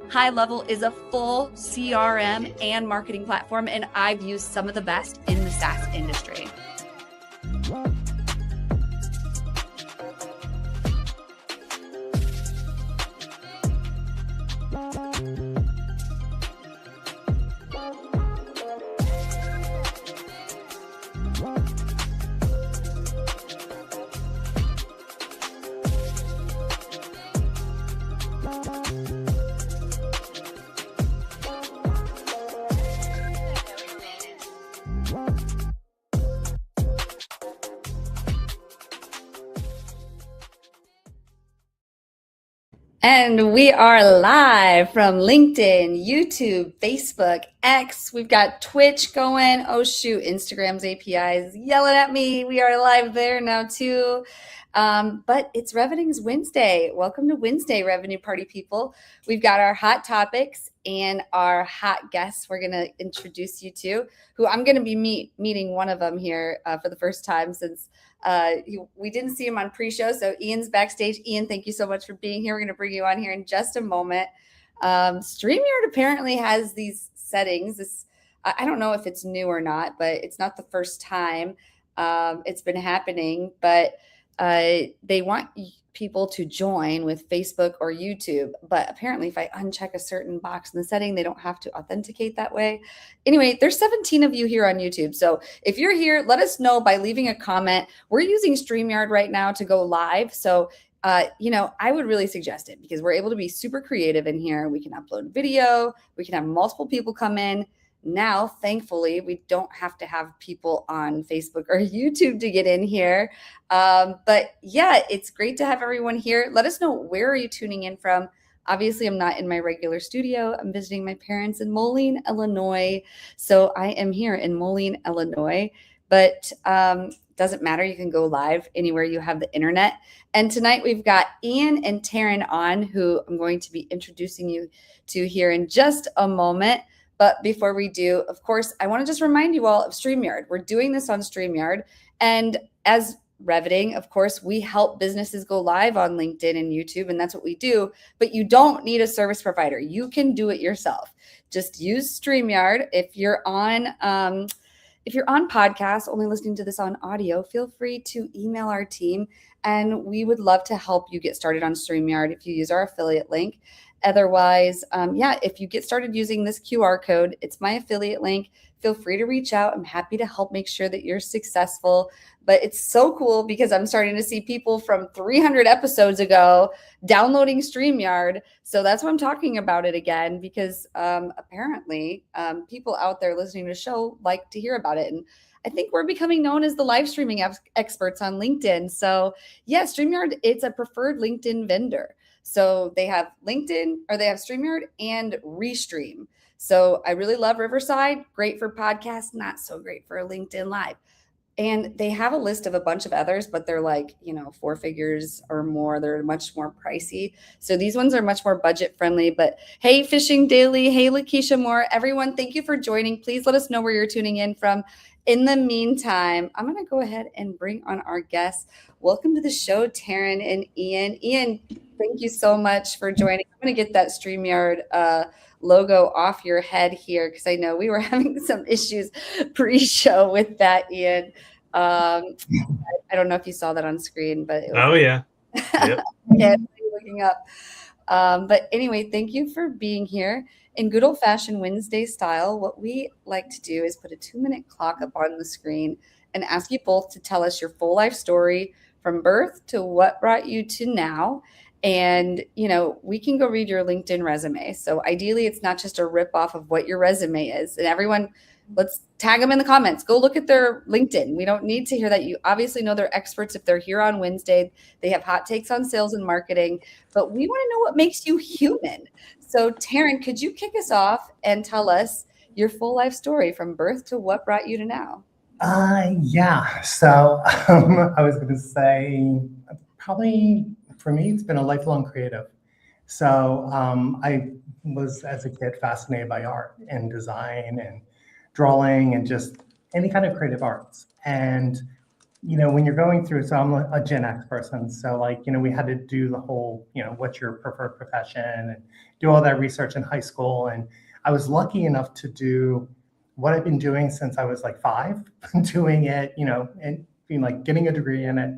High Level is a full CRM and marketing platform, and I've used some of the best in the SaaS industry. And we are live from LinkedIn, YouTube, Facebook, X. We've got Twitch going. Oh, shoot. Instagram's API is yelling at me. We are live there now, too. But it's Revening's Wednesday. Welcome to Wednesday, Revenue Party people. We've got our hot topics and our hot guests we're going to introduce you to, who I'm going to be meeting one of them here for the first time since we didn't see him on pre-show. So Ian's backstage. Ian, thank you so much for being here. We're going to bring you on here in just a moment. StreamYard apparently has these settings. I don't know if it's new or not, but it's not the first time it's been happening. But they want people to join with Facebook or YouTube. But apparently if I uncheck a certain box in the setting, they don't have to authenticate that way. Anyway, there's 17 of you here on YouTube. So if you're here, let us know by leaving a comment. We're using StreamYard right now to go live. So, I would really suggest it because we're able to be super creative in here. We can upload video. We can have multiple people come in. Now, thankfully, we don't have to have people on Facebook or YouTube to get in here. But yeah, it's great to have everyone here. Let us know, where are you tuning in from? Obviously, I'm not in my regular studio. I'm visiting my parents in Moline, Illinois. So I am here in Moline, Illinois. But doesn't matter. You can go live anywhere you have the internet. And tonight we've got Ian and Taryn on, who I'm going to be introducing you to here in just a moment. But before we do, of course, I want to just remind you all of StreamYard. We're doing this on StreamYard. And as Reventing, of course, we help businesses go live on LinkedIn and YouTube, and that's what we do. But you don't need a service provider. You can do it yourself. Just use StreamYard. If you're on podcasts, only listening to this on audio, feel free to email our team, and we would love to help you get started on StreamYard if you use our affiliate link. Otherwise, if you get started using this QR code, it's my affiliate link. Feel free to reach out. I'm happy to help make sure that you're successful. But it's so cool because I'm starting to see people from 300 episodes ago downloading StreamYard. So that's why I'm talking about it again, because apparently people out there listening to the show like to hear about it. And I think we're becoming known as the live streaming experts on LinkedIn. So yeah, StreamYard, it's a preferred LinkedIn vendor. So they have LinkedIn, or they have StreamYard and Restream. So I really love Riverside. Great for podcasts, not so great for a LinkedIn Live. And they have a list of a bunch of others, but they're like, 4 figures or more. They're much more pricey. So these ones are much more budget friendly. But hey, Fishing Daily. Hey, Lakeisha Moore. Everyone, thank you for joining. Please let us know where you're tuning in from. In the meantime, I'm going to go ahead and bring on our guests. Welcome to the show, Taryn and Ian. Ian, thank you so much for joining. I'm going to get that StreamYard logo off your head here, because I know we were having some issues pre-show with that, Ian. I don't know if you saw that on screen, but it was, oh yeah, yep. Yeah, looking up. But anyway, thank you for being here. In good old-fashioned Wednesday style, what we like to do is put a 2-minute clock up on the screen and ask you both to tell us your full life story from birth to what brought you to now. And, we can go read your LinkedIn resume. So ideally, it's not just a rip-off of what your resume is. And everyone, let's tag them in the comments. Go look at their LinkedIn. We don't need to hear that. You obviously know they're experts if they're here on Wednesday. They have hot takes on sales and marketing. But we want to know what makes you human. So, Taryn, could you kick us off and tell us your full life story from birth to what brought you to now? Yeah. So I was going to say, probably for me, it's been a lifelong creative. So I was, as a kid, fascinated by art and design and drawing and just any kind of creative arts. And when you're going through, so I'm a Gen X person. So like, we had to do the whole, what's your preferred profession and do all that research in high school. And I was lucky enough to do what I've been doing since I was like 5, doing it, and being like getting a degree in it,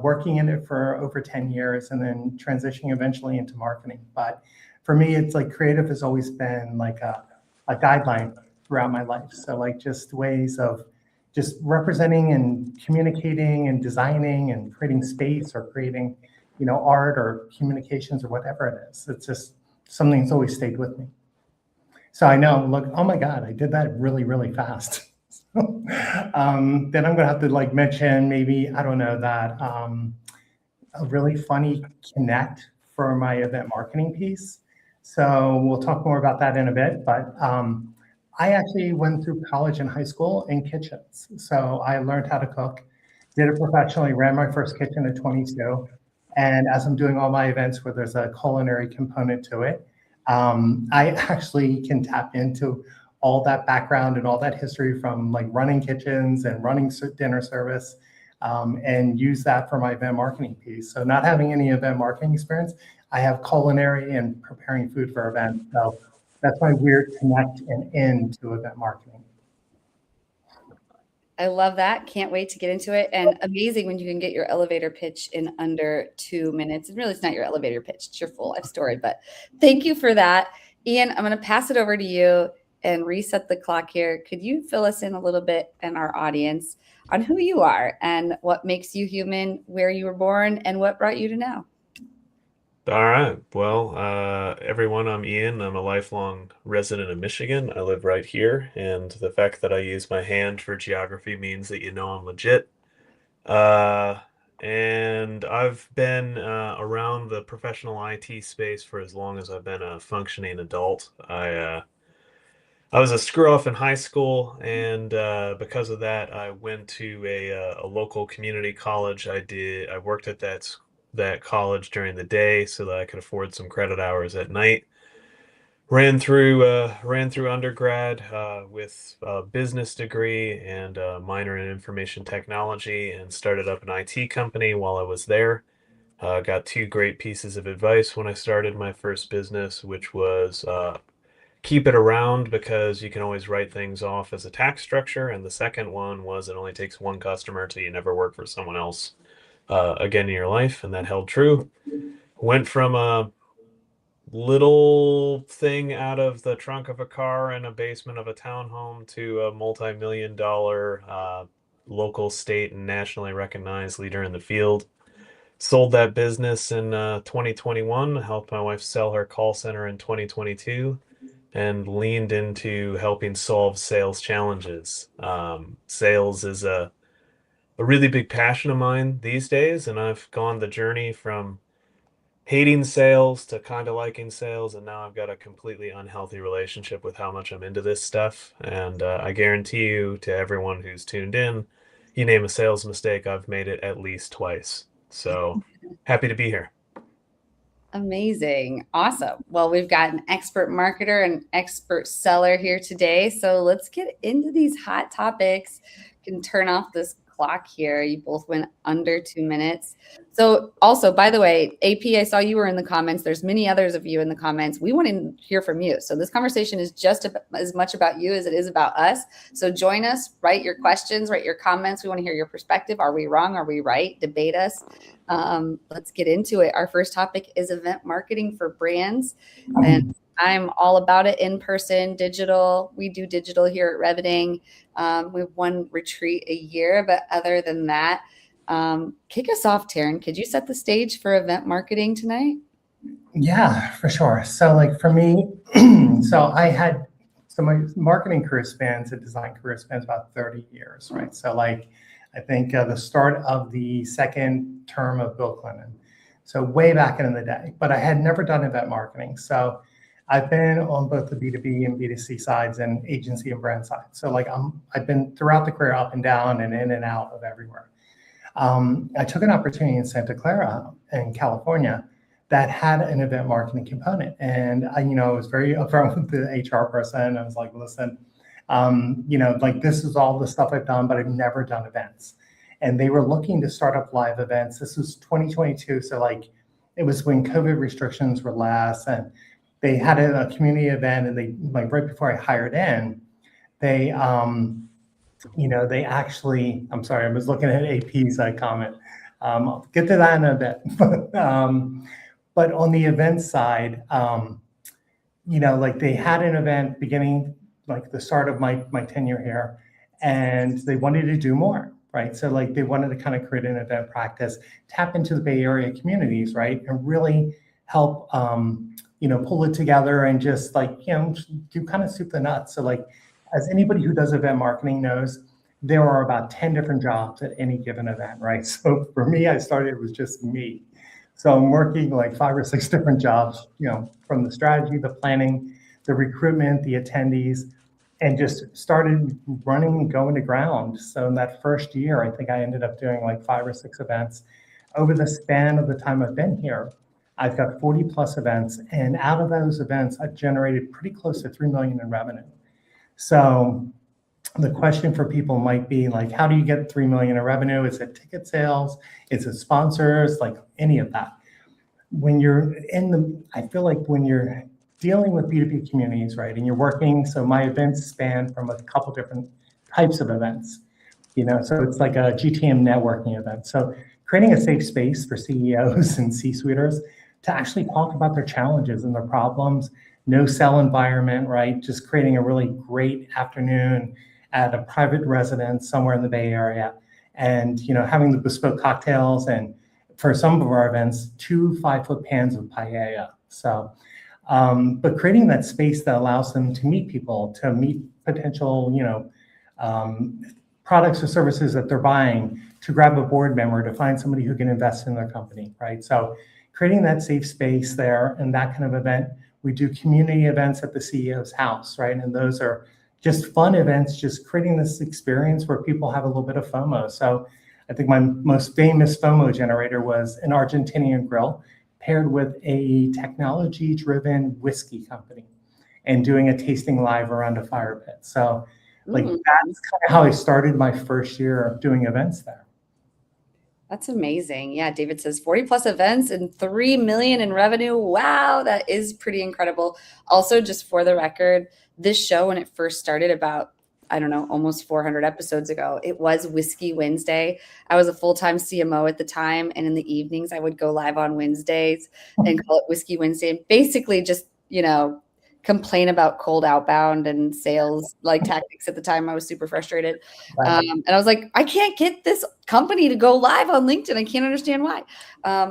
working in it for over 10 years, and then transitioning eventually into marketing. But for me, it's like creative has always been like a guideline throughout my life. So like just ways of just representing and communicating and designing and creating space or creating, art or communications or whatever it is. It's just something that's always stayed with me. So I know, look, oh my God, I did that really, really fast. Then I'm gonna have to like mention maybe, I don't know, that a really funny connect for my event marketing piece. So we'll talk more about that in a bit, but I actually went through college and high school in kitchens. So I learned how to cook, did it professionally, ran my first kitchen at 22. And as I'm doing all my events where there's a culinary component to it, I actually can tap into all that background and all that history from like running kitchens and running dinner service, and use that for my event marketing piece. So not having any event marketing experience, I have culinary and preparing food for events. So that's my weird connect and end to event marketing. I love that. Can't wait to get into it. And amazing when you can get your elevator pitch in under 2 minutes. And really, it's not your elevator pitch, it's your full life story. But thank you for that. Ian, I'm going to pass it over to you and reset the clock here. Could you fill us in a little bit and our audience on who you are and what makes you human, where you were born, and what brought you to now? All right. Well, everyone, I'm Ian. I'm a lifelong resident of Michigan. I live right here, and the fact that I use my hand for geography means that you know I'm legit. And I've been around the professional IT space for as long as I've been a functioning adult. I was a screw off in high school, and because of that, I went to a local community college. I worked at that college during the day so that I could afford some credit hours at night. Ran through undergrad with a business degree and a minor in information technology, and started up an IT company while I was there. Got 2 great pieces of advice when I started my first business, which was keep it around because you can always write things off as a tax structure. And the second one was it only takes 1 customer till you never work for someone else again in your life. And that held true. Went from a little thing out of the trunk of a car in a basement of a townhome to a multi-million-dollar local, state, and nationally recognized leader in the field. Sold that business in 2021, helped my wife sell her call center in 2022, and leaned into helping solve sales challenges. Sales is a really big passion of mine these days, and I've gone the journey from hating sales to kind of liking sales, and now I've got a completely unhealthy relationship with how much I'm into this stuff. And I guarantee you, to everyone who's tuned in, you name a sales mistake, I've made it at least twice. So happy to be here. Amazing. Awesome. Well, we've got an expert marketer and expert seller here today. So let's get into these hot topics. You can turn off this clock here. You both went under 2 minutes. So also, by the way, AP, I saw you were in the comments. There's many others of you in the comments. We want to hear from you. So this conversation is just as much about you as it is about us. So join us, write your questions, write your comments. We want to hear your perspective. Are we wrong? Are we right? Debate us. Let's get into it. Our first topic is event marketing for brands. And I'm all about it, in person, digital. We do digital here at Reveting. We have 1 retreat a year, but other than that, kick us off, Taryn. Could you set the stage for event marketing tonight? Yeah, for sure. So like for me, so my marketing career spans, and design career spans about 30 years, right? So like, I think the start of the second term of Bill Clinton. So way back in the day, but I had never done event marketing. So I've been on both the B2B and B2C sides and agency and brand side. So like I've been throughout the career up and down and in and out of everywhere. I took an opportunity in Santa Clara in California that had an event marketing component. And I was very upfront with the HR person. I was like, listen, like this is all the stuff I've done, but I've never done events. and they were looking to start up live events. This was 2022, so like it was when COVID restrictions were less, and they had a community event, and they, like, right before I hired in, they they actually, I'm sorry, I was looking at AP's comment. I'll get to that in a bit. But on the event side, like they had an event beginning, like the start of my tenure here, and they wanted to do more, right? So like they wanted to kind of create an event practice, tap into the Bay Area communities, right? And really help, pull it together and just like, do kind of soup the nuts. So like, as anybody who does event marketing knows, there are about 10 different jobs at any given event, right? So for me, I started with just me. So I'm working like 5 or 6 different jobs, from the strategy, the planning, the recruitment, the attendees, and just started running and going to ground. So in that first year, I think I ended up doing like 5 or 6 events. Over the span of the time I've been here, I've got 40 plus events, and out of those events, I've generated pretty close to 3 million in revenue. So the question for people might be like, how do you get 3 million in revenue? Is it ticket sales? Is it sponsors? Like any of that. I feel like when you're dealing with B2B communities, right, and you're working, so my events span from a couple different types of events, so it's like a GTM networking event. So creating a safe space for CEOs and C-suiters to actually talk about their challenges and their problems, no cell environment, right? Just creating a really great afternoon at a private residence somewhere in the Bay Area, and having the bespoke cocktails, and for some of our events, 2 5-foot pans of paella. So, but creating that space that allows them to meet people, to meet potential, products or services that they're buying, to grab a board member, to find somebody who can invest in their company, right? So creating that safe space there and that kind of event. We do community events at the CEO's house, right? And those are just fun events, just creating this experience where people have a little bit of FOMO. So I think my most famous FOMO generator was an Argentinian grill paired with a technology-driven whiskey company and doing a tasting live around a fire pit. So like that's kind of how I started my first year of doing events there. That's amazing. Yeah, David says 40 plus events and 3 million in revenue. Wow, that is pretty incredible. Also, just for the record, this show, when it first started about, I don't know, almost 400 episodes ago, it was Whiskey Wednesday. I was a full-time CMO at the time, and in the evenings I would go live on Wednesdays and call it Whiskey Wednesday, and basically just, complain about cold outbound and sales like tactics. At the time I was super frustrated. And I was like, I can't get this company to go live on LinkedIn. I can't understand why.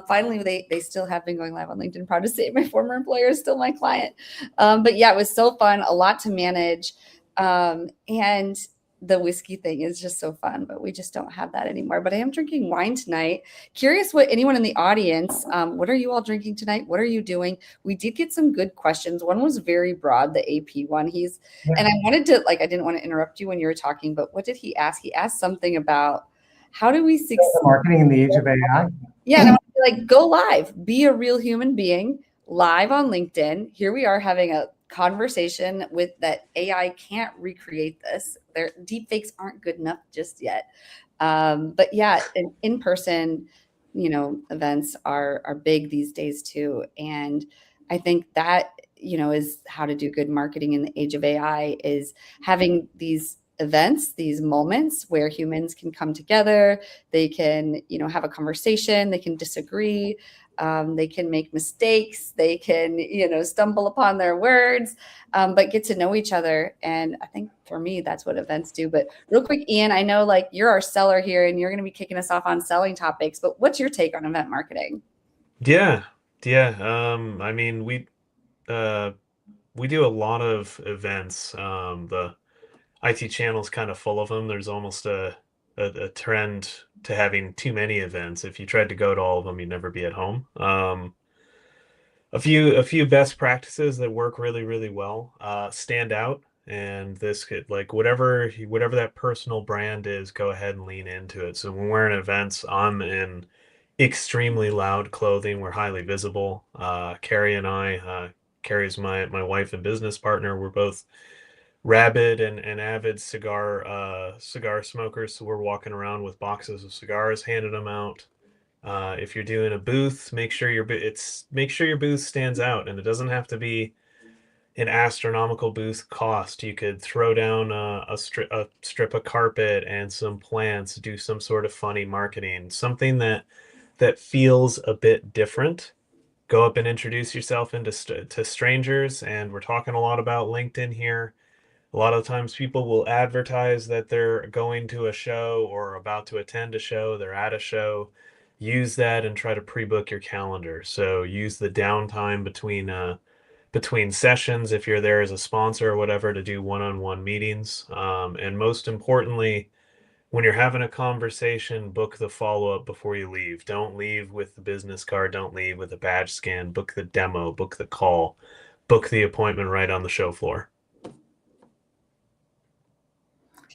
Finally, they still have been going live on LinkedIn. Proud to say my former employer is still my client. But yeah, it was so fun, a lot to manage. And the whiskey thing is just so fun, but we just don't have that anymore. But I am drinking wine tonight. Curious what anyone in the audience, what are you all drinking tonight? What are you doing? We did get some good questions. One was very broad, the AP one. And I wanted to, I didn't want to interrupt you when you were talking, but what did he ask? He asked something about how do we succeed? Marketing in the age of AI. Yeah, and I want to go live, be a real human being live on LinkedIn. Here we are having a conversation with that AI can't recreate this. Their deep fakes aren't good enough just yet. But yeah, in-person, events are big these days too. And I think that, is how to do good marketing in the age of AI, is having these events, these moments where humans can come together. They can, have a conversation, they can disagree. They can make mistakes. They can, stumble upon their words, but get to know each other. And I think for me, that's what events do. But real quick, Ian, I know you're our seller here and you're going to be kicking us off on selling topics, but what's your take on event marketing? Yeah. I mean, we do a lot of events. The IT channel's kind of full of them. There's almost a trend to having too many events. If you tried to go to all of them, you'd never be at home. A few best practices that work really, really well stand out, and this could, whatever that personal brand is, go ahead and lean into it. So when we're in events, I'm in extremely loud clothing. We're highly visible. Carrie and I, Carrie's my wife and business partner. We're both rabid and avid cigar smokers, so we're walking around with boxes of cigars, handing them out. If you're doing a booth, make sure your booth stands out, and it doesn't have to be an astronomical booth cost. You could throw down a strip of carpet and some plants, do some sort of funny marketing, something that feels a bit different. Go up and introduce yourself to strangers, and we're talking a lot about LinkedIn here. A lot of times people will advertise that they're going to a show or about to attend a show, they're at a show. Use that and try to pre-book your calendar. So use the downtime between sessions if you're there as a sponsor or whatever to do one-on-one meetings. And most importantly, when you're having a conversation, book the follow-up before you leave. Don't leave with the business card. Don't leave with a badge scan. Book the demo, book the call, book the appointment right on the show floor.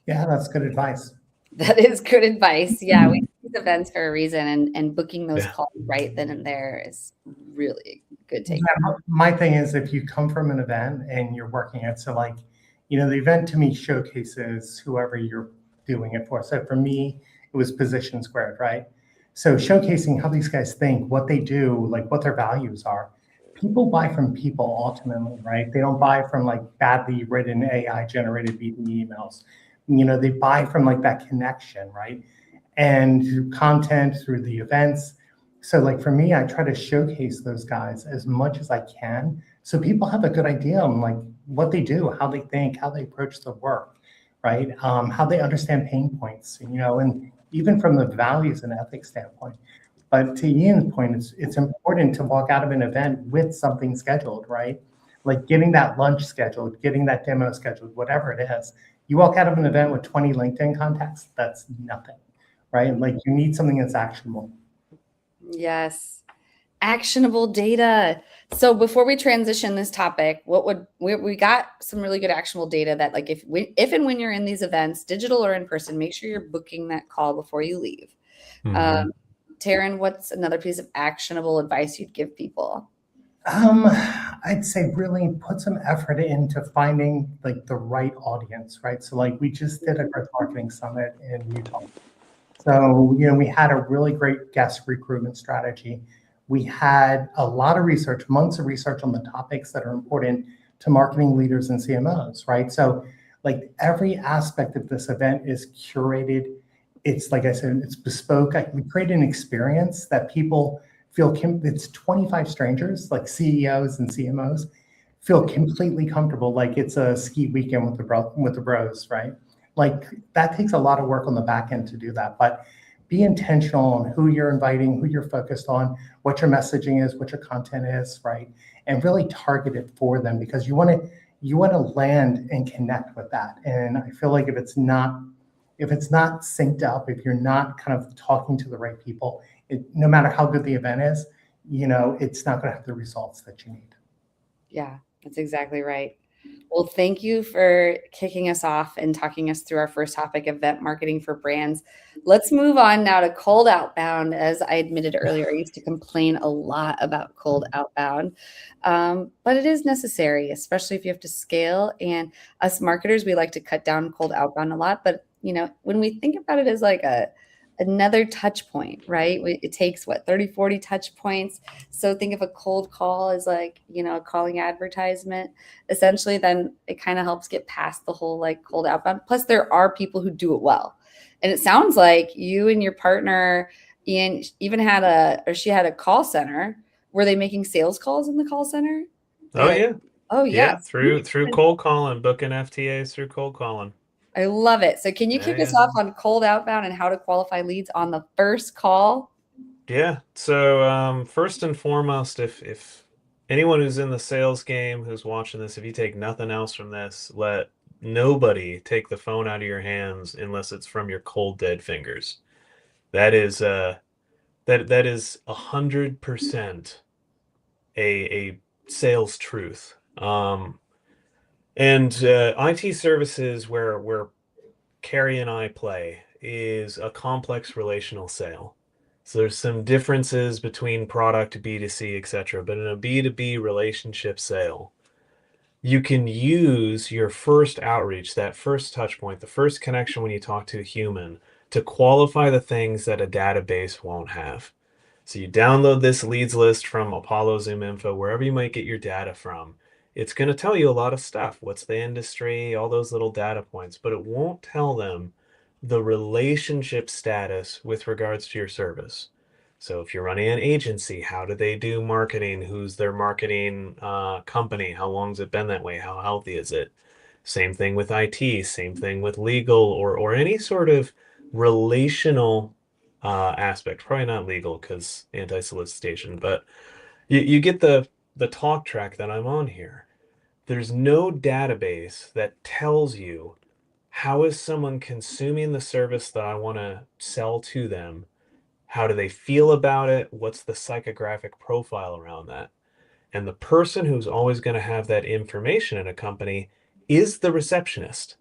Yeah, that's good advice. That is good advice. Yeah, we do these events for a reason, and booking those Yeah. calls right then and there is really good take. Yeah, my thing is, if you come from an event and you're working it, so like, the event to me showcases whoever you're doing it for. So for me, it was Position Squared, right? So showcasing how these guys think, what they do, like what their values are. People buy from people ultimately, right? They don't buy from like badly written AI generated BD emails. They buy from like that connection, right? And through content, through the events. So like for me, I try to showcase those guys as much as I can, so people have a good idea on like what they do, how they think, how they approach the work, right? How they understand pain points, and even from the values and ethics standpoint. But to Ian's point, it's important to walk out of an event with something scheduled, right? Like getting that lunch scheduled, getting that demo scheduled, whatever it is. You walk out of an event with 20 LinkedIn contacts, that's nothing, right? Like you need something that's actionable. Yes. Actionable data. So before we transition this topic, we got some really good actionable data that like if and when you're in these events, digital or in person, make sure you're booking that call before you leave. Mm-hmm. Taryn, what's another piece of actionable advice you'd give people? I'd say really put some effort into finding like the right audience, right? So like we just did a growth marketing summit in Utah. So, we had a really great guest recruitment strategy. We had a lot of research, months of research on the topics that are important to marketing leaders and CMOs, right? So like every aspect of this event is curated. It's like I said, it's bespoke. We created an experience that people feel, it's 25 strangers, like CEOs and CMOs, feel completely comfortable, like it's a ski weekend with the bros, right? Like that takes a lot of work on the back end to do that, but be intentional on who you're inviting, who you're focused on, what your messaging is, what your content is, right? And really target it for them, because you want to land and connect with that. And I feel like if it's not synced up, if you're not kind of talking to the right people, no matter how good the event is, it's not going to have the results that you need. Yeah, that's exactly right. Well, thank you for kicking us off and talking us through our first topic, event marketing for brands. Let's move on now to cold outbound. As I admitted earlier, I used to complain a lot about cold outbound, but it is necessary, especially if you have to scale. And us marketers, we like to cut down cold outbound a lot. But when we think about it as like another touch point, right? It takes 30, 40 touch points. So think of a cold call as like, a calling advertisement, essentially, then it kind of helps get past the whole like cold outbound. Plus there are people who do it well. And it sounds like you and your partner, Ian, even she had a call center. Were they making sales calls in the call center? Yeah. Oh Yeah, yeah. through cold calling, booking FTAs through cold calling. I love it. So can you kick us off on cold outbound and how to qualify leads on the first call? Yeah. So first and foremost, if anyone who's in the sales game who's watching this, if you take nothing else from this, let nobody take the phone out of your hands unless it's from your cold dead fingers. That is that is 100% a sales truth. And IT services where Carrie and I play is a complex relational sale. So there's some differences between product, B2C, etc. But in a B2B relationship sale, you can use your first outreach, that first touch point, the first connection when you talk to a human, to qualify the things that a database won't have. So you download this leads list from Apollo, Zoom Info, wherever you might get your data from. It's going to tell you a lot of stuff. What's the industry, all those little data points, but it won't tell them the relationship status with regards to your service. So if you're running an agency, how do they do marketing? Who's their marketing company? How long's it been that way? How healthy is it? Same thing with IT, same thing with legal or any sort of relational aspect. Probably not legal because anti-solicitation, but you get the talk track that I'm on here. There's no database that tells you how is someone consuming the service that I want to sell to them. How do they feel about it? What's the psychographic profile around that? And the person who's always going to have that information in a company is the receptionist.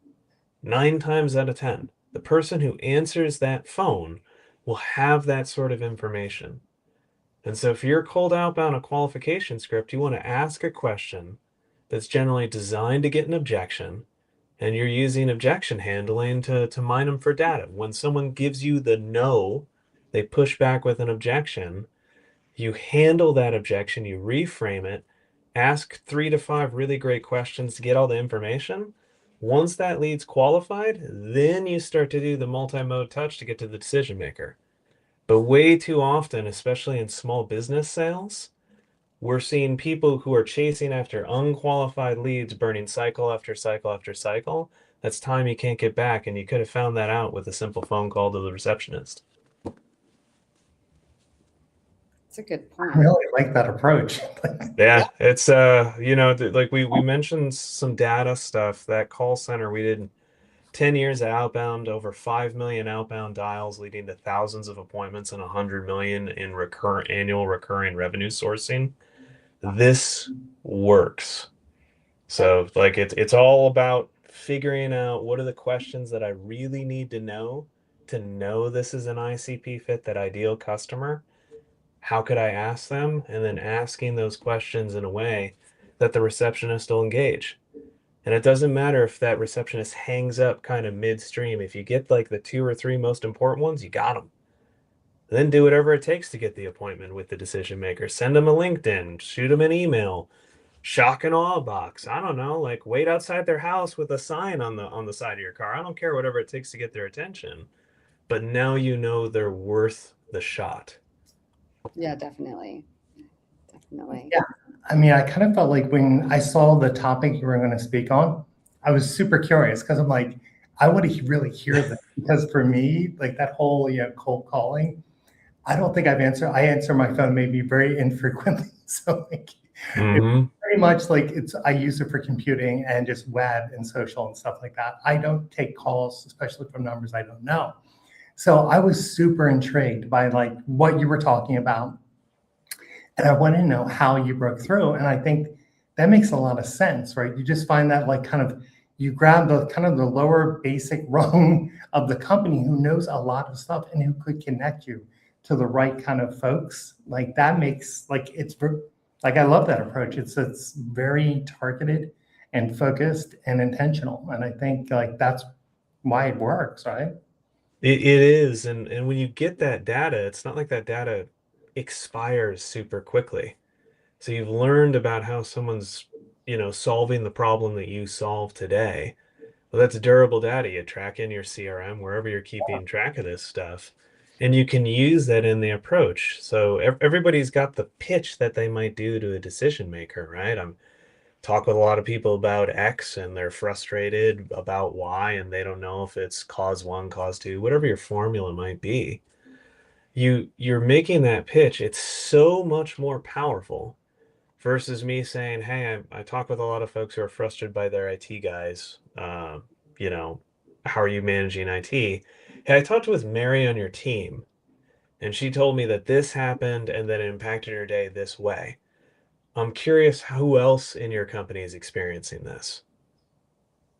9 times out of 10, the person who answers that phone will have that sort of information. And so if you're cold outbound a qualification script, you want to ask a question that's generally designed to get an objection, and you're using objection handling to mine them for data. When someone gives you the no, they push back with an objection. You handle that objection, you reframe it, ask 3 to 5 really great questions to get all the information. Once that lead's qualified, then you start to do the multi-mode touch to get to the decision maker. But way too often, especially in small business sales, we're seeing people who are chasing after unqualified leads, burning cycle after cycle after cycle. That's time you can't get back, and you could have found that out with a simple phone call to the receptionist. That's a good I point. really like that approach. Yeah, it's like we mentioned some data stuff. That call center, we did 10 years of outbound, over 5 million outbound dials, leading to thousands of appointments and 100 million in annual recurring revenue sourcing. This works. So like it's all about figuring out what are the questions that I really need to know this is an ICP fit, that ideal customer. How could I ask them? And then asking those questions in a way that the receptionist will engage. And it doesn't matter if that receptionist hangs up kind of midstream. If you get like the 2 or 3 most important ones, you got them. Then do whatever it takes to get the appointment with the decision maker. Send them a LinkedIn, shoot them an email, shock and awe box. I don't know, like wait outside their house with a sign on the side of your car. I don't care, whatever it takes to get their attention. But now you know they're worth the shot. Yeah, definitely. Definitely. Yeah. I mean, I kind of felt like when I saw the topic you were going to speak on, I was super curious because I'm like, I want to really hear this because for me, like that whole cold calling, I don't think I answer my phone maybe very infrequently. So like, it's Mm-hmm. pretty much like I use it for computing and just web and social and stuff like that. I don't take calls, especially from numbers I don't know. So I was super intrigued by like what you were talking about. And I want to know how you broke through. And I think that makes a lot of sense, right? You just find that like kind of you grab the kind of the lower basic rung of the company who knows a lot of stuff and who could connect you to the right kind of folks. Like that makes like like I love that approach. It's very targeted and focused and intentional. And I think like that's why it works, right? It is, and when you get that data, it's not like that data expires super quickly. So you've learned about how someone's, solving the problem that you solve today. Well, that's durable data. You track in your CRM, wherever you're keeping track of this stuff, and you can use that in the approach. So everybody's got the pitch that they might do to a decision maker, right? I'm talk with a lot of people about X and they're frustrated about Y and they don't know if it's cause one, cause two, whatever your formula might be. You're making that pitch. It's so much more powerful versus me saying, "Hey, I talk with a lot of folks who are frustrated by their IT guys. You know, how are you managing IT? Hey, I talked with Mary on your team, and she told me that this happened and that it impacted her day this way. I'm curious who else in your company is experiencing this."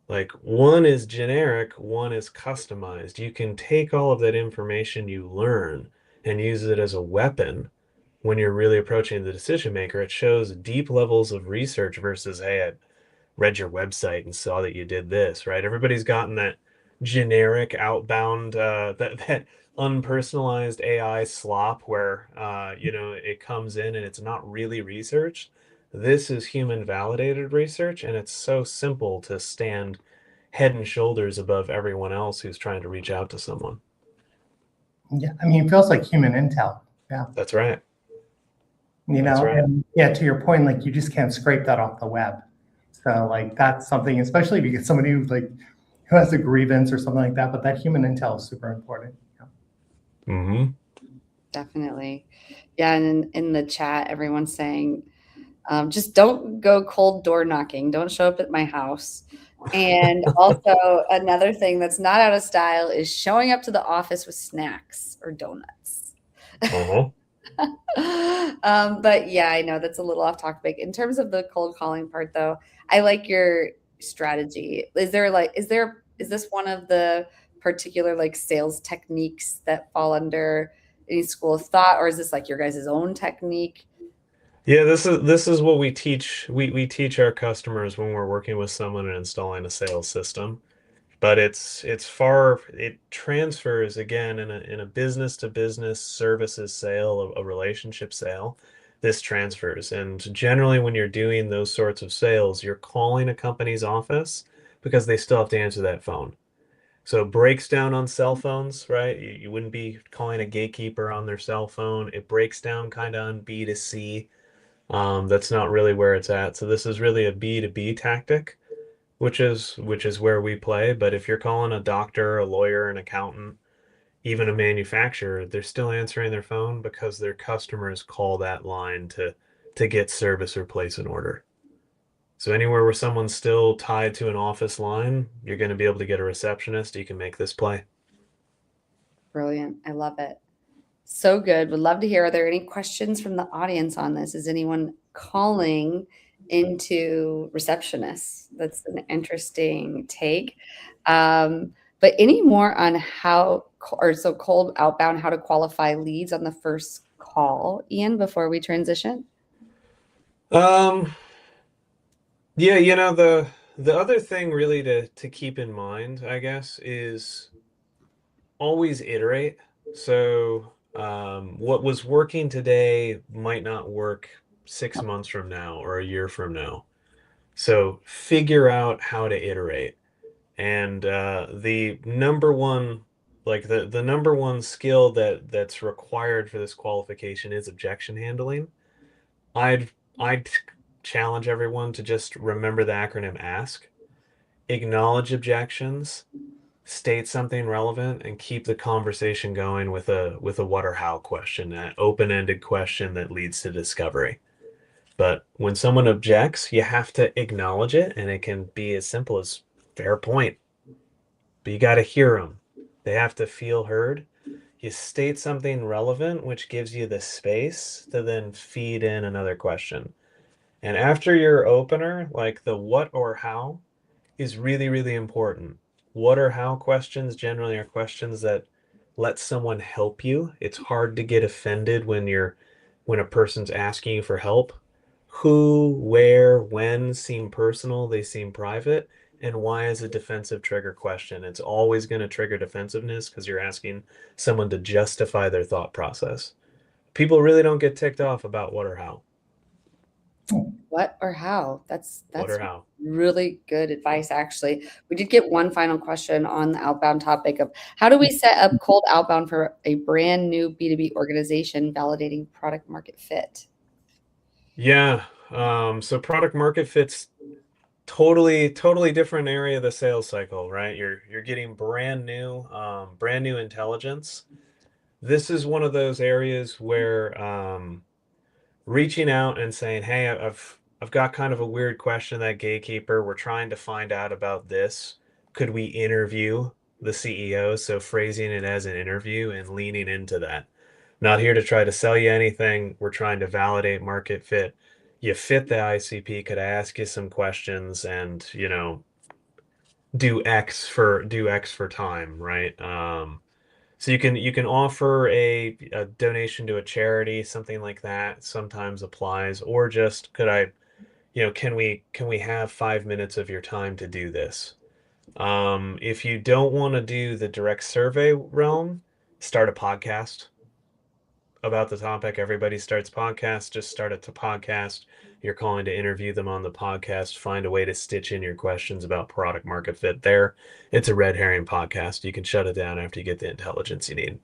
Like one is generic, one is customized. You can take all of that information you learn and use it as a weapon when you're really approaching the decision maker. It shows deep levels of research versus, hey, read your website and saw that you did this, right? Everybody's gotten that generic outbound, that unpersonalized AI slop where, it comes in and it's not really research. This is human validated research, and it's so simple to stand head and shoulders above everyone else who's trying to reach out to someone. Yeah, I mean, it feels like human intel. Yeah. That's right. That's right. And yeah, to your point, like you just can't scrape that off the web. So like that's something, especially if you get somebody who has a grievance or something like that, but that human intel is super important. Yeah. Mm-hmm. Definitely. Yeah, and in the chat, everyone's saying, just don't go cold door knocking. Don't show up at my house. And also another thing that's not out of style is showing up to the office with snacks or donuts. Uh-huh. But yeah, I know that's a little off topic. In terms of the cold calling part though, I like your strategy. Is this one of the particular like sales techniques that fall under any school of thought, or is this like your guys' own technique? Yeah, this is what we teach. We teach our customers when we're working with someone and installing a sales system. But it transfers again in a business to business services sale, a relationship sale. This transfers. And generally when you're doing those sorts of sales, you're calling a company's office because they still have to answer that phone. So it breaks down on cell phones, right? You wouldn't be calling a gatekeeper on their cell phone. It breaks down kind of on B2C. That's not really where it's at. So this is really a B2B tactic, which is where we play. But if you're calling a doctor, a lawyer, an accountant, even a manufacturer, they're still answering their phone because their customers call that line to get service or place an order. So anywhere where someone's still tied to an office line, you're going to be able to get a receptionist. You can make this play. Brilliant. I love it. So good. Would love to hear. Are there any questions from the audience on this? Is anyone calling into receptionists? That's an interesting take. But any more on cold outbound, how to qualify leads on the first call, Ian, before we transition? Yeah, the other thing really to keep in mind, I guess, is always iterate. So what was working today might not work 6 months from now or a year from now. So figure out how to iterate. And the number one, like the number one skill that's required for this qualification is objection handling. I'd challenge everyone to just remember the acronym ASK. Acknowledge objections, state something relevant, and keep the conversation going with a what or how question, that open-ended question that leads to discovery. But when someone objects, you have to acknowledge it, and it can be as simple as fair point. But you got to hear them. They have to feel heard. You state something relevant, which gives you the space to then feed in another question. And after your opener, like the what or how is really, really important. What or how questions generally are questions that let someone help you. It's hard to get offended when a person's asking you for help. Who, where, when seem personal, they seem private. And why is a defensive trigger question? It's always going to trigger defensiveness because you're asking someone to justify their thought process. People really don't get ticked off about what or how. What or how? That's What or how. really good advice, actually. We did get one final question on the outbound topic of how do we set up cold outbound for a brand new B2B organization validating product market fit? Yeah. So product market fit's totally different area of the sales cycle, right? You're getting brand new intelligence. This is one of those areas where reaching out and saying, "Hey, I've got kind of a weird question, that gatekeeper. We're trying to find out about this. Could we interview the CEO?" So phrasing it as an interview and leaning into that. Not here to try to sell you anything. We're trying to validate market fit. You fit the ICP. Could I ask you some questions and, do X for time, right? So you can offer a donation to a charity, something like that sometimes applies, or just can we have 5 minutes of your time to do this? If you don't want to do the direct survey realm, start a podcast about the topic. Everybody starts podcasts. Just start a podcast. You're calling to interview them on the podcast. Find a way to stitch in your questions about product market fit there. It's a red herring podcast. You can shut it down after you get the intelligence you need.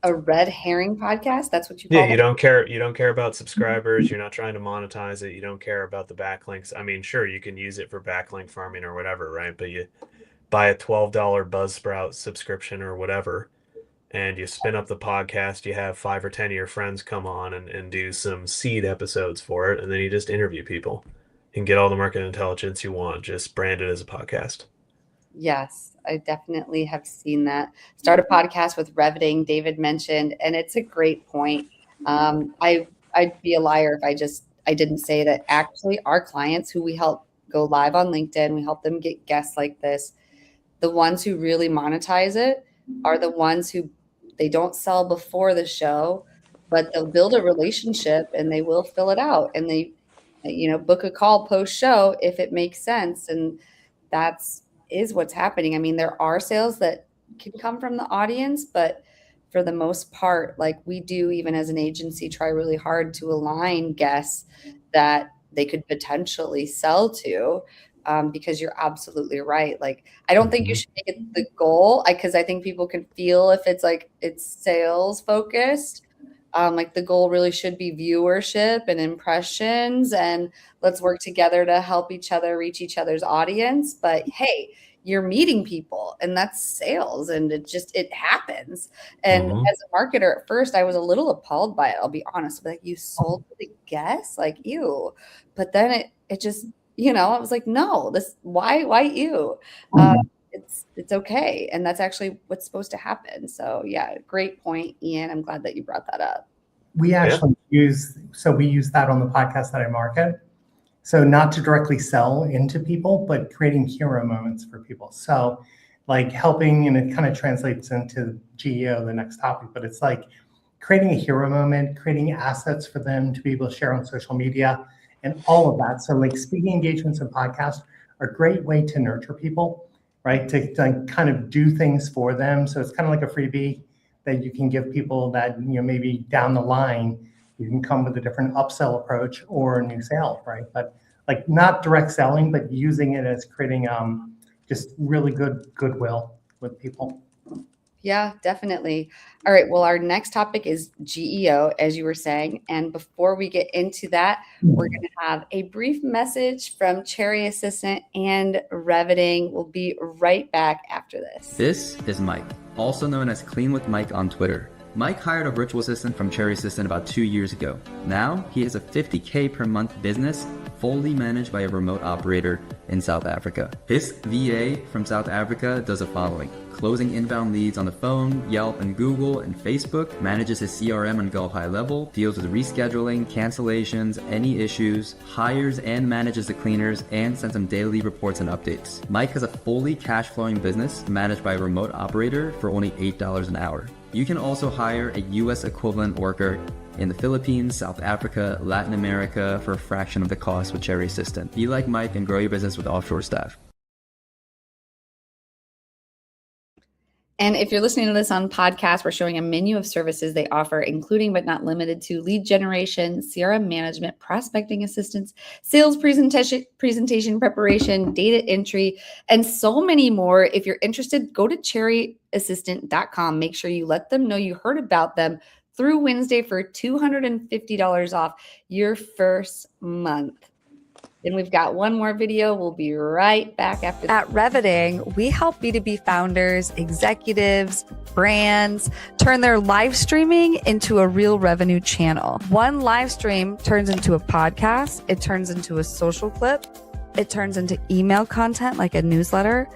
A red herring podcast? That's what you Yeah, call you it? don't care about subscribers. You're not trying to monetize it. You don't care about the backlinks. I mean, sure, you can use it for backlink farming or whatever, right? But you buy a $12 Buzzsprout subscription or whatever, and you spin up the podcast. You have 5 or 10 of your friends come on and do some seed episodes for it, and then you just interview people. You can get all the market intelligence you want, just brand it as a podcast. Yes, I definitely have seen that. Start a podcast with Reveting, David mentioned, and it's a great point. I'd be a liar if I didn't say that actually our clients who we help go live on LinkedIn, we help them get guests like this. The ones who really monetize it are the ones who they don't sell before the show, but they'll build a relationship and they will fill it out and they, book a call post show if it makes sense. And that's is what's happening. I mean, there are sales that can come from the audience, but for the most part, like we do, even as an agency, try really hard to align guests that they could potentially sell to. Because you're absolutely right. Like, I don't think you should make it the goal because I think people can feel if it's like it's sales focused. Like the goal really should be viewership and impressions, and let's work together to help each other reach each other's audience. But hey, you're meeting people, and that's sales, and it happens. And as a marketer, at first, I was a little appalled by it. I'll be honest, like you sold to the guests, like ew. But then it just I was like, no, why you? It's okay. And that's actually what's supposed to happen. So yeah, great point, Ian. I'm glad that you brought that up. We actually use that on the podcast that I market. So not to directly sell into people, but creating hero moments for people. So like helping, and it kind of translates into GEO, the next topic, but it's like creating a hero moment, creating assets for them to be able to share on social media and all of that. So like speaking engagements and podcasts are a great way to nurture people, right? To kind of do things for them. So it's kind of like a freebie that you can give people that, maybe down the line, you can come with a different upsell approach or a new sale, right? But like not direct selling, but using it as creating just really good goodwill with people. Yeah, definitely. All right. Well, our next topic is GEO, as you were saying. And before we get into that, we're going to have a brief message from Cherry Assistant and Reveting. We'll be right back after this. This is Mike, also known as Clean with Mike on Twitter. Mike hired a virtual assistant from Cherry Assistant about 2 years ago. Now he has a $50K per month business fully managed by a remote operator in South Africa. His VA from South Africa does the following: closing inbound leads on the phone, Yelp and Google and Facebook, manages his CRM on Go High Level, deals with rescheduling, cancellations, any issues, hires and manages the cleaners, and sends them daily reports and updates. Mike has a fully cash flowing business managed by a remote operator for only $8 an hour. You can also hire a US equivalent worker in the Philippines, South Africa, Latin America for a fraction of the cost with Cherry Assistant. Be like Mike and grow your business with offshore staff. And if you're listening to this on podcast, we're showing a menu of services they offer, including but not limited to lead generation, CRM management, prospecting assistance, sales presentation preparation, data entry, and so many more. If you're interested, go to cherryassistant.com. Make sure you let them know you heard about them through WinsDay for $250 off your first month. And we've got one more video. We'll be right back after. At Reveting, we help B2B founders, executives, brands turn their live streaming into a real revenue channel. One live stream turns into a podcast. It turns into a social clip. It turns into email content like a newsletter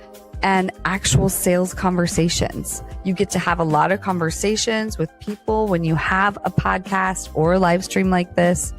and actual sales conversations. You get to have a lot of conversations with people when you have a podcast or a live stream like this.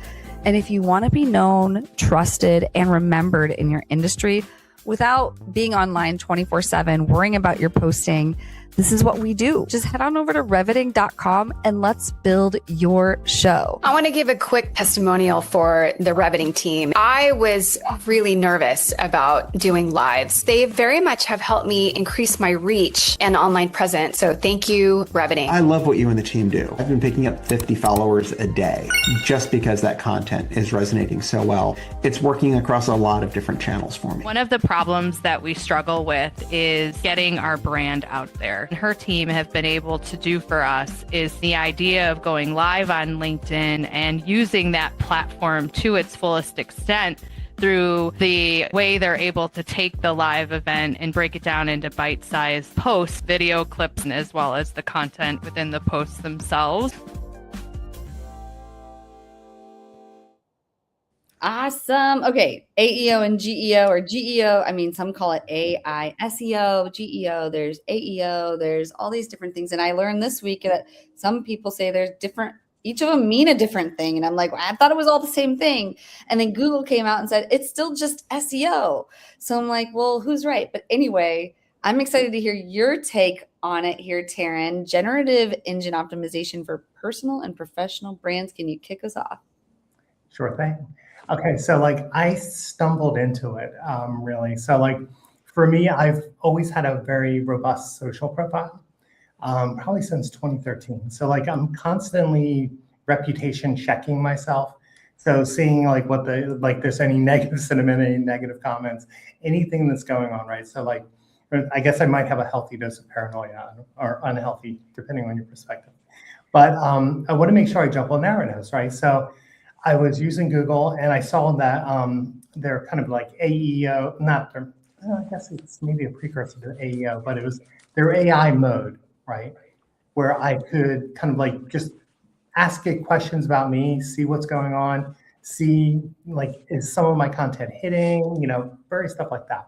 And if you want to be known, trusted, and remembered in your industry without being online 24/7, worrying about your posting, this is what we do. Just head on over to revetting.com and let's build your show. I want to give a quick testimonial for the Revetting team. I was really nervous about doing lives. They very much have helped me increase my reach and online presence. So thank you, Revetting. I love what you and the team do. I've been picking up 50 followers a day just because that content is resonating so well. It's working across a lot of different channels for me. One of the problems that we struggle with is getting our brand out there. Her team have been able to do for us is the idea of going live on LinkedIn and using that platform to its fullest extent through the way they're able to take the live event and break it down into bite-sized posts, video clips, as well as the content within the posts themselves. Awesome. Okay. AEO and GEO, or GEO. I mean, some call it AI, SEO, GEO. There's AEO. There's all these different things. And I learned this week that some people say there's different, each of them mean a different thing. And I'm like, well, I thought it was all the same thing. And then Google came out and said, it's still just SEO. So I'm like, well, who's right? But anyway, I'm excited to hear your take on it here, Taryn. Generative engine optimization for personal and professional brands. Can you kick us off? Sure thing. Okay, so like I stumbled into it, really. So like for me, I've always had a very robust social profile, probably since 2013. So like I'm constantly reputation checking myself. So seeing like what there's any negative sentiment, any negative comments, anything that's going on, right? So like, I guess I might have a healthy dose of paranoia, or unhealthy, depending on your perspective. But I want to make sure I jump on narratives, right? So I was using Google and I saw that they're kind of like AEO, I guess it's maybe a precursor to AEO, but it was their AI mode, right? Where I could kind of like just ask it questions about me, see what's going on, see like, is some of my content hitting, various stuff like that.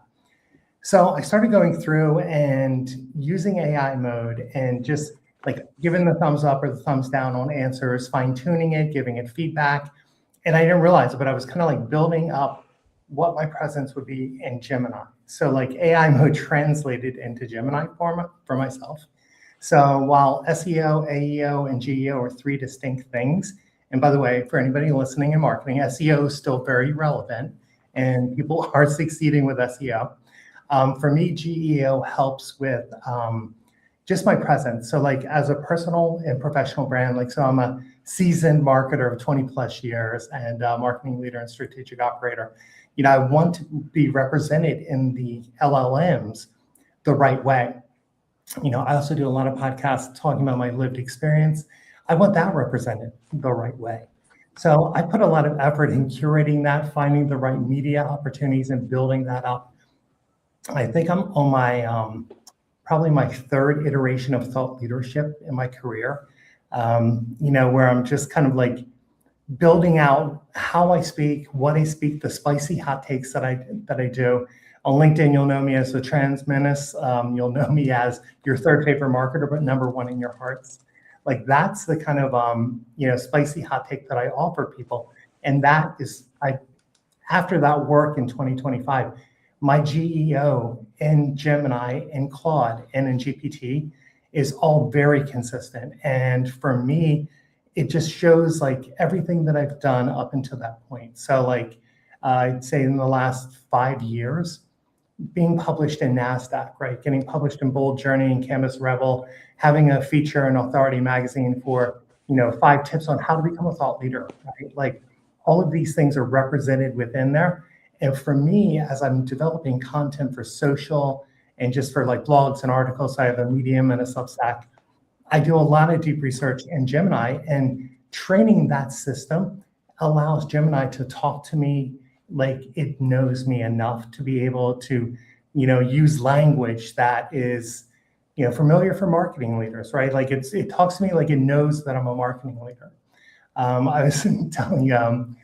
So I started going through and using AI mode and just like giving the thumbs up or the thumbs down on answers, fine tuning it, giving it feedback. And I didn't realize it, but I was kind of like building up what my presence would be in Gemini. So like AI mode translated into Gemini for myself. So while SEO, AEO, and GEO are three distinct things, and by the way, for anybody listening in marketing, SEO is still very relevant and people are succeeding with SEO. For me, GEO helps with just my presence. So like as a personal and professional brand, like, so I'm a seasoned marketer of 20 plus years and a marketing leader and strategic operator. I want to be represented in the LLMs the right way. I also do a lot of podcasts talking about my lived experience. I want that represented the right way. So I put a lot of effort in curating that, finding the right media opportunities and building that up. I think I'm on my, probably my third iteration of thought leadership in my career, where I'm just kind of like building out how I speak, what I speak, the spicy hot takes that I do. On LinkedIn, you'll know me as the Trans Menace. You'll know me as your third favorite marketer, but number one in your hearts. Like that's the kind of spicy hot take that I offer people. And that is, after that work in 2025, my GEO in Gemini, in Claude, and in GPT is all very consistent. And for me, it just shows like everything that I've done up until that point. So like I'd say in the last 5 years, being published in NASDAQ, right? Getting published in Bold Journey and Canvas Rebel, having a feature in Authority Magazine for, 5 tips on how to become a thought leader, right? Like all of these things are represented within there. And for me, as I'm developing content for social and just for like blogs and articles, I have a Medium and a Substack. I do a lot of deep research in Gemini, and training that system allows Gemini to talk to me like it knows me enough to be able to, use language that is, familiar for marketing leaders, right? Like it talks to me like it knows that I'm a marketing leader. I was telling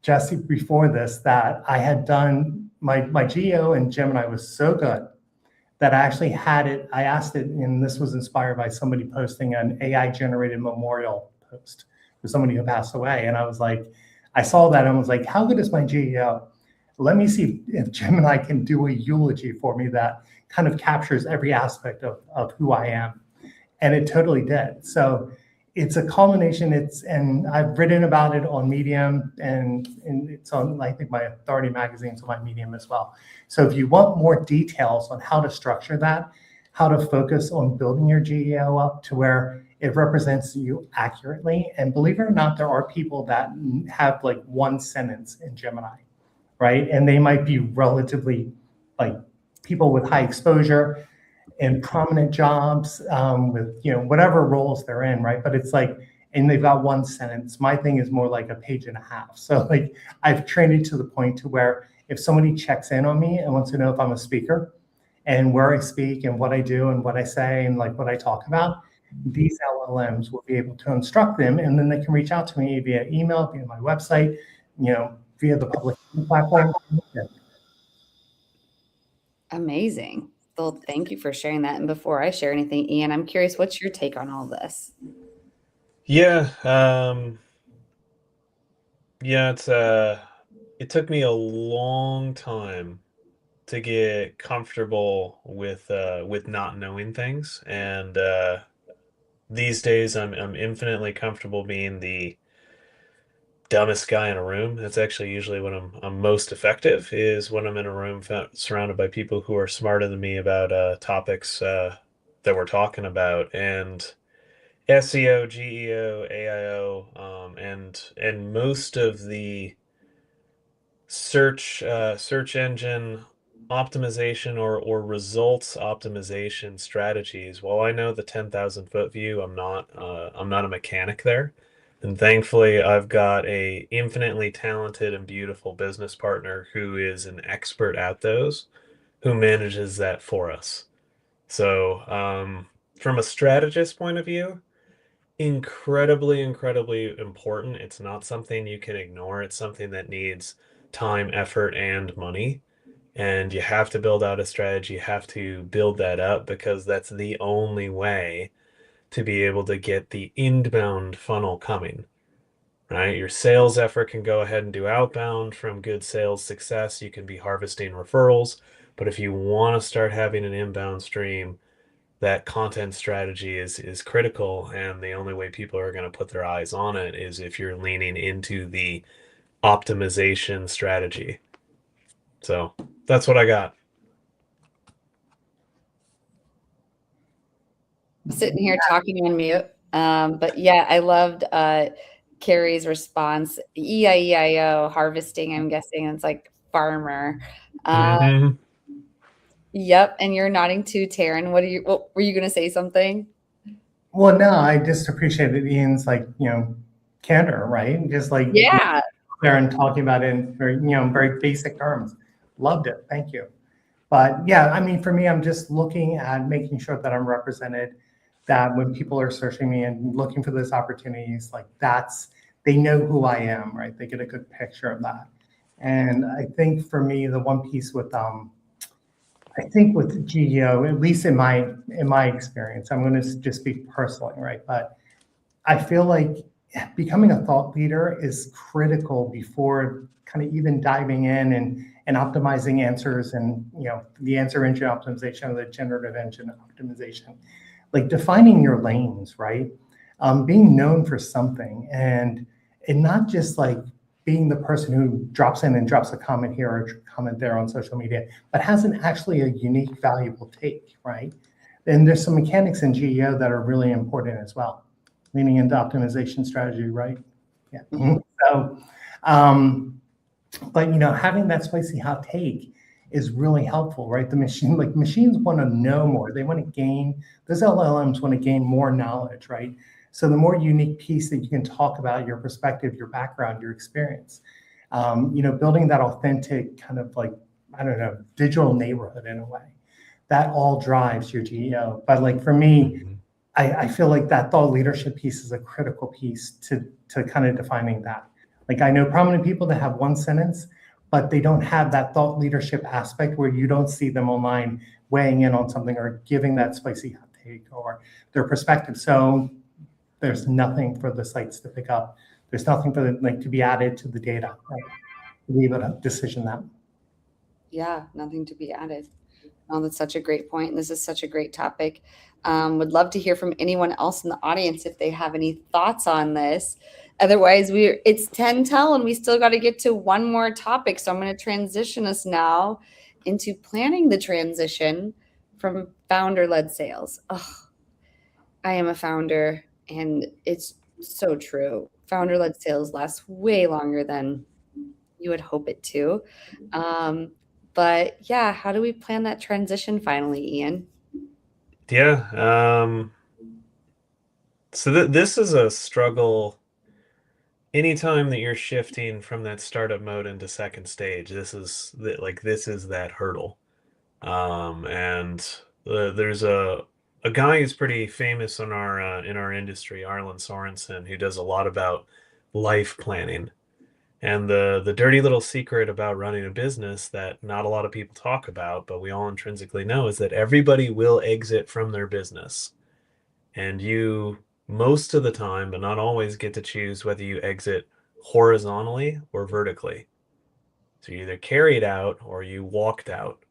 Jessie before this that I had done my GEO and Gemini was so good that I actually had it. I asked it, and this was inspired by somebody posting an AI generated memorial post for somebody who passed away. And I was like, I saw that and was like, how good is my GEO? Let me see if Gemini can do a eulogy for me that kind of captures every aspect of who I am. And it totally did. So it's a culmination. And I've written about it on Medium, and it's on, I think, my Authority magazine's on my Medium as well. So if you want more details on how to structure that, how to focus on building your GEO up to where it represents you accurately. And believe it or not, there are people that have like one sentence in Gemini, right? And they might be relatively like people with high exposure in prominent jobs, with, you know, whatever roles they're in, right? But it's like, and they've got one sentence. My thing is more like a page and a half. So like I've trained it to the point to where if somebody checks in on me and wants to know if I'm a speaker and where I speak and what I do and what I say and like what I talk about, these LLMs will be able to instruct them, and then they can reach out to me via email, via my website, you know, via the public platform. Amazing. Well, thank you for sharing that. And before I share anything, Ian, I'm curious, what's your take on all this? Yeah, it's it took me a long time to get comfortable with not knowing things, and these days I'm infinitely comfortable being the dumbest guy in a room. That's actually usually when I'm most effective, is when I'm in a room surrounded by people who are smarter than me about topics that we're talking about. And SEO, GEO, AIO, and most of the search engine optimization or results optimization strategies. While I know the 10,000 foot view, I'm not a mechanic there. And thankfully, I've got a infinitely talented and beautiful business partner who is an expert at those, who manages that for us. So, from a strategist point of view, incredibly, incredibly important. It's not something you can ignore. It's something that needs time, effort, and money. And you have to build out a strategy. You have to build that up, because that's the only way to be able to get the inbound funnel coming, right? Your sales effort can go ahead and do outbound from good sales success. You can be harvesting referrals. But if you want to start having an inbound stream, that content strategy is critical. And the only way people are going to put their eyes on it is if you're leaning into the optimization strategy. So that's what I got. Sitting here talking on mute. But yeah, I loved Carrie's response. EIEIO, harvesting, I'm guessing it's like farmer. Mhm. Yep. And you're nodding too, Taryn. What were you going to say something? Well, no, I just appreciated Ian's, like, you know, candor, right? Just like Yeah. there and talking about it in very, you know, very basic terms. Loved it. Thank you. But yeah, I mean, for me, I'm just looking at making sure that I'm represented, that when people are searching me and looking for those opportunities, like they know who I am, right? They get a good picture of that. And I think for me, the one piece with I think with GEO, at least in my experience, I'm going to just speak personally, right? But I feel like becoming a thought leader is critical before kind of even diving in and optimizing answers, and, you know, the answer engine optimization or the generative engine optimization, like defining your lanes, right? Being known for something, and not just like being the person who drops in and drops a comment here or a comment there on social media, but has actually a unique, valuable take, right? And there's some mechanics in GEO that are really important as well. Leaning into optimization strategy, right? Yeah. Mhm. So, but, you know, having that spicy hot take is really helpful, right? Machines want to know more. They want to gain, those LLMs want to gain more knowledge, right? So the more unique piece that you can talk about, your perspective, your background, your experience, you know, building that authentic kind of like, I don't know, digital neighborhood in a way, that all drives your GEO. But like for me, I feel like that thought leadership piece is a critical piece to kind of defining that. Like I know prominent people that have one sentence, but they don't have that thought leadership aspect where you don't see them online weighing in on something or giving that spicy hot take or their perspective. So there's nothing for the sites to pick up. There's nothing for to be added to the data, right? To be able to decision that. Yeah, nothing to be added. Oh, that's such a great point. And this is such a great topic. Would love to hear from anyone else in the audience if they have any thoughts on this. Otherwise, it's 10:10 and we still got to get to one more topic. So I'm going to transition us now into planning the transition from founder-led sales. Oh, I am a founder, and it's so true. Founder-led sales lasts way longer than you would hope it to. But yeah, how do we plan that transition finally, Ian? Yeah. So this is a struggle. Anytime that you're shifting from that startup mode into second stage, this is that hurdle. And there's a guy who's pretty famous in our industry, Arlen Sorensen, who does a lot about life planning. And the dirty little secret about running a business that not a lot of people talk about, but we all intrinsically know, is that everybody will exit from their business. And you, most of the time, but not always, get to choose whether you exit horizontally or vertically. So you either carried out or you walked out.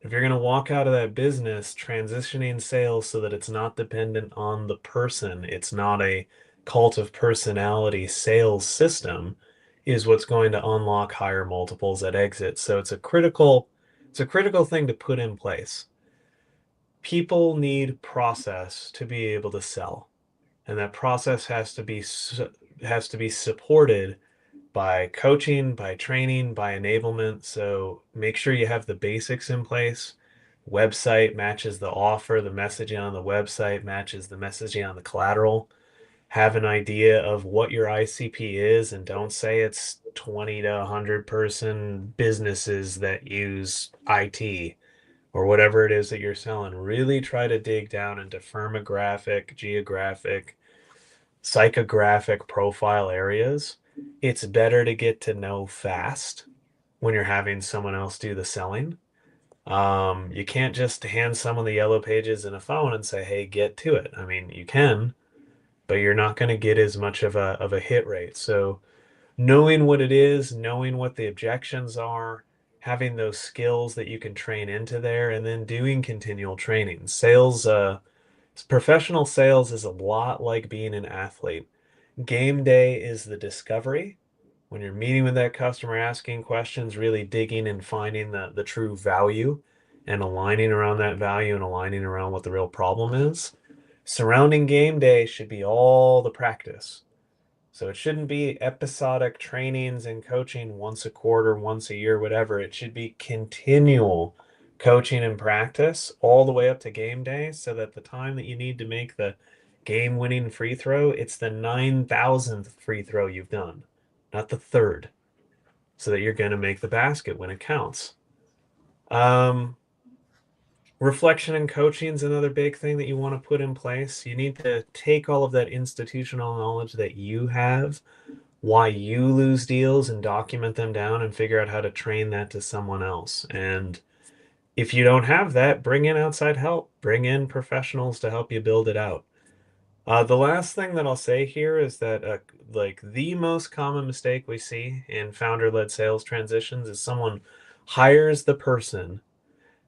If you're going to walk out of that business, transitioning sales so that it's not dependent on the person, it's not a cult of personality sales system, is what's going to unlock higher multiples at exit. So it's a critical thing to put in place. People need process to be able to sell, and that process has to be supported by coaching, by training, by enablement. So make sure you have the basics in place. Website matches the offer, the messaging on the website matches the messaging on the collateral. Have an idea of what your ICP is, and don't say it's 20 to 100 person businesses that use IT or whatever it is that you're selling. Really try to dig down into firmographic, geographic, psychographic profile areas. It's better to get to know fast when you're having someone else do the selling. You can't just hand someone the yellow pages in a phone and say, hey, get to it. I mean, you can, but you're not going to get as much of a hit rate. So knowing what it is, knowing what the objections are, having those skills that you can train into there, and then doing continual training. Professional sales is a lot like being an athlete. Game day is the discovery. When you're meeting with that customer, asking questions, really digging and finding the true value and aligning around that value and aligning around what the real problem is. Surrounding game day should be all the practice. So it shouldn't be episodic trainings and coaching once a quarter, once a year, whatever. It should be continual coaching and practice all the way up to game day, so that the time that you need to make the game-winning free throw, it's the 9,000th free throw you've done, not the third, so that you're going to make the basket when it counts. Reflection and coaching is another big thing that you want to put in place. You need to take all of that institutional knowledge that you have, why you lose deals, and document them down and figure out how to train that to someone else. And if you don't have that, bring in outside help. Bring in professionals to help you build it out. The last thing that I'll say here is that the most common mistake we see in founder-led sales transitions is someone hires the person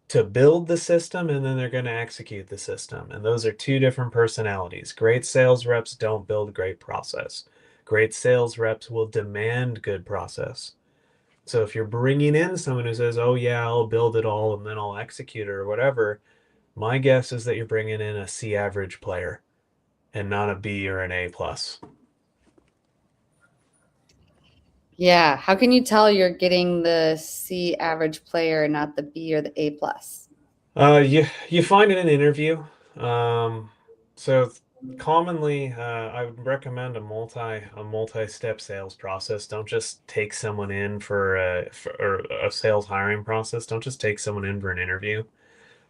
to build the system, and then they're going to execute the system. And those are two different personalities. Great sales reps don't build great process. Great sales reps will demand good process. So if you're bringing in someone who says, oh yeah, I'll build it all and then I'll execute it or whatever, my guess is that you're bringing in a C average player and not a B or an A plus. Yeah. How can you tell you're getting the C average player, not the B or the A plus? You find in an interview. So commonly, I would recommend a multi-step sales process. Don't just take someone in for a sales hiring process. Don't just take someone in for an interview.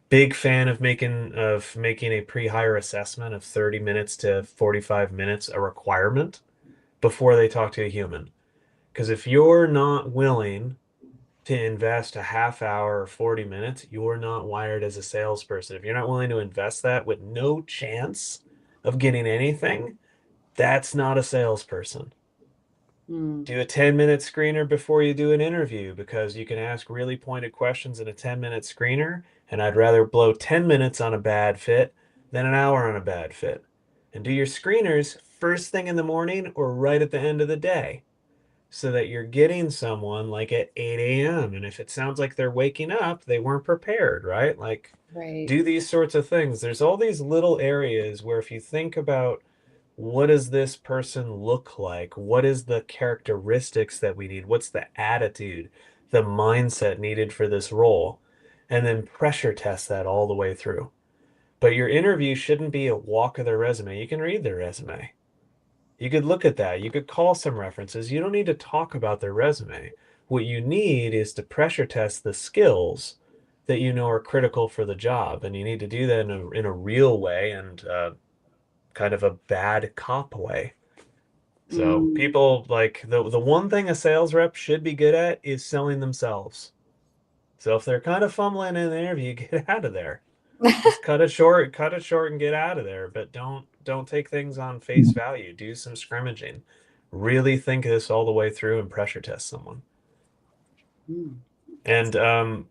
Big fan of making a pre-hire assessment of 30 minutes to 45 minutes a requirement before they talk to a human. Because if you're not willing to invest a half hour or 40 minutes, you're not wired as a salesperson. If you're not willing to invest that with no chance of getting anything, that's not a salesperson. Mm. Do a 10-minute screener before you do an interview, because you can ask really pointed questions in a 10-minute screener, and I'd rather blow 10 minutes on a bad fit than an hour on a bad fit. And do your screeners first thing in the morning or right at the end of the day, so that you're getting someone like at 8 a.m. And if it sounds like they're waking up, they weren't prepared, right? Like, Right. do these sorts of things. There's all these little areas where if you think about what does this person look like? What is the characteristics that we need? What's the attitude, the mindset needed for this role? And then pressure test that all the way through. But your interview shouldn't be a walk of their resume. You can read their resume. You could look at that. You could call some references. You don't need to talk about their resume. What you need is to pressure test the skills that you know are critical for the job. And you need to do that in a real way, and kind of a bad cop way. So Mm. people, like, the one thing a sales rep should be good at is selling themselves. So if they're kind of fumbling in the interview, get out of there. Just cut it short and get out of there. But don't take things on face value. Do some scrimmaging. Really think this all the way through and pressure test someone. Mm. And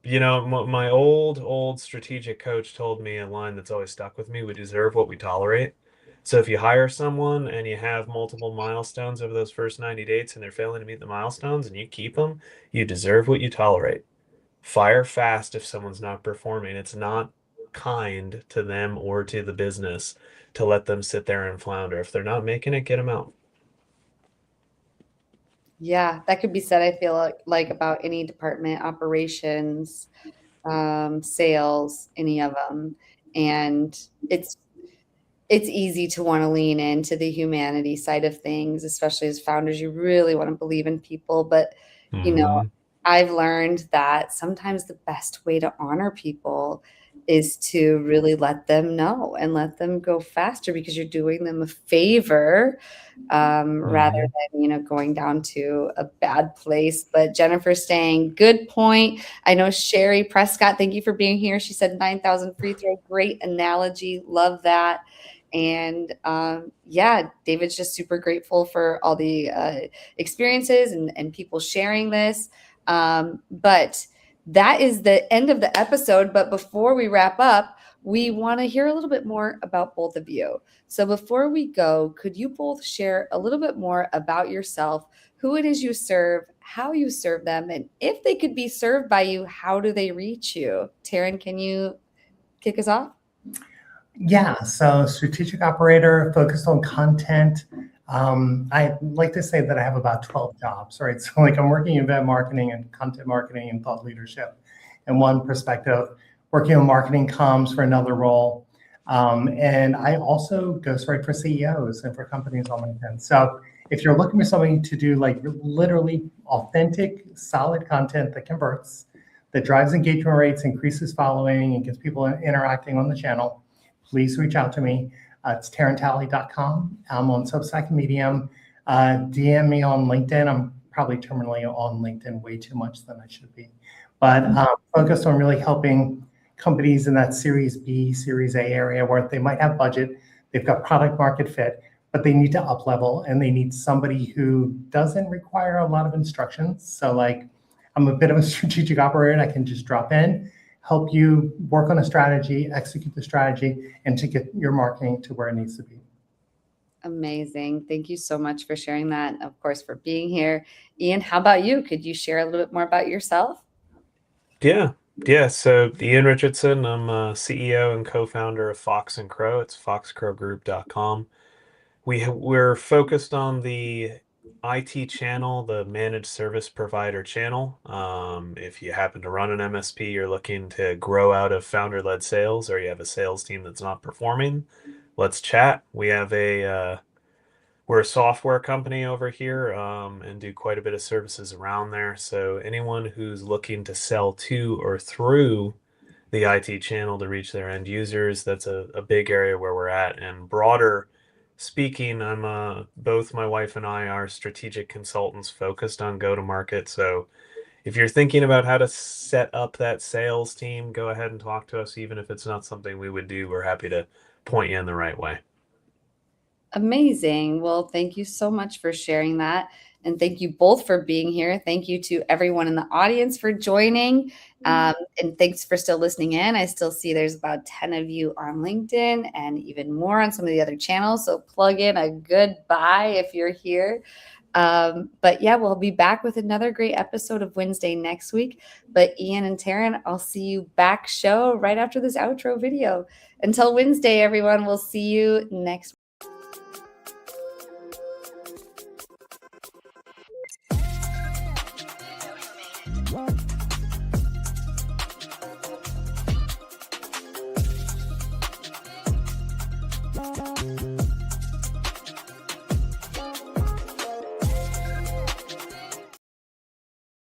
you know, my old strategic coach told me a line that's always stuck with me: we deserve what we tolerate. So if you hire someone and you have multiple milestones over those first 90 days and they're failing to meet the milestones and you keep them, you deserve what you tolerate. Fire fast if someone's not performing. It's not kind to them or to the business to let them sit there and flounder. If they're not making it, get them out. Yeah, that could be said, I feel like about any department, operations, sales, any of them. And it's easy to want to lean into the humanity side of things, especially as founders. You really want to believe in people, but you know, Mm-hmm. I've learned that sometimes the best way to honor people is to really let them know and let them go faster, because you're doing them a favor, rather Mm-hmm. than, going down to a bad place. But Jennifer's saying, good point. I know Sherry Prescott, thank you for being here. She said 9,000 free throw. Great analogy. Love that. And yeah, David's just super grateful for all the experiences and people sharing this. But that is the end of the episode. But before we wrap up, we want to hear a little bit more about both of you. So before we go, could you both share a little bit more about yourself, who it is you serve, how you serve them, and if they could be served by you, how do they reach you? Taryn, can you kick us off? Yeah, so strategic operator focused on content. I like to say that I have about 12 jobs, right? So like I'm working in event marketing and content marketing and thought leadership in one perspective, working on marketing comms for another role. And I also ghostwrite for CEOs and for companies on LinkedIn. So if you're looking for somebody to do like literally authentic, solid content that converts, that drives engagement rates, increases following, and gets people interacting on the channel, please reach out to me. It's tarentalley.com. I'm on Substack and Medium. DM me on LinkedIn. I'm probably terminally on LinkedIn way too much than I should be. But focused on really helping companies in that Series B, Series A area where they might have budget, they've got product market fit, but they need to up level and they need somebody who doesn't require a lot of instructions. So like I'm a bit of a strategic operator and I can just drop in, help you work on a strategy, execute the strategy, and to get your marketing to where it needs to be. Amazing. Thank you so much for sharing that. And of course, for being here. Ian, how about you? Could you share a little bit more about yourself? Yeah. So Ian Richardson, I'm CEO and co-founder of Fox and Crow. It's foxcrowgroup.com. We're focused on the IT channel, the managed service provider channel. If you happen to run an MSP, you're looking to grow out of founder-led sales, or you have a sales team that's not performing, let's chat. We're a software company over here, and do quite a bit of services around there. So anyone who's looking to sell to or through the IT channel to reach their end users, that's a big area where we're at. And broader speaking, both my wife and I are strategic consultants focused on go-to-market. So if you're thinking about how to set up that sales team, go ahead and talk to us. Even if it's not something we would do, we're happy to point you in the right way. Amazing. Well, thank you so much for sharing that. And thank you both for being here. Thank you to everyone in the audience for joining. And thanks for still listening in. I still see there's about 10 of you on LinkedIn and even more on some of the other channels. So plug in a goodbye if you're here. But yeah, we'll be back with another great episode of WinsDay next week. But Ian and Taryn, I'll see you back show right after this outro video. Until WinsDay, everyone, we'll see you next week. Wow.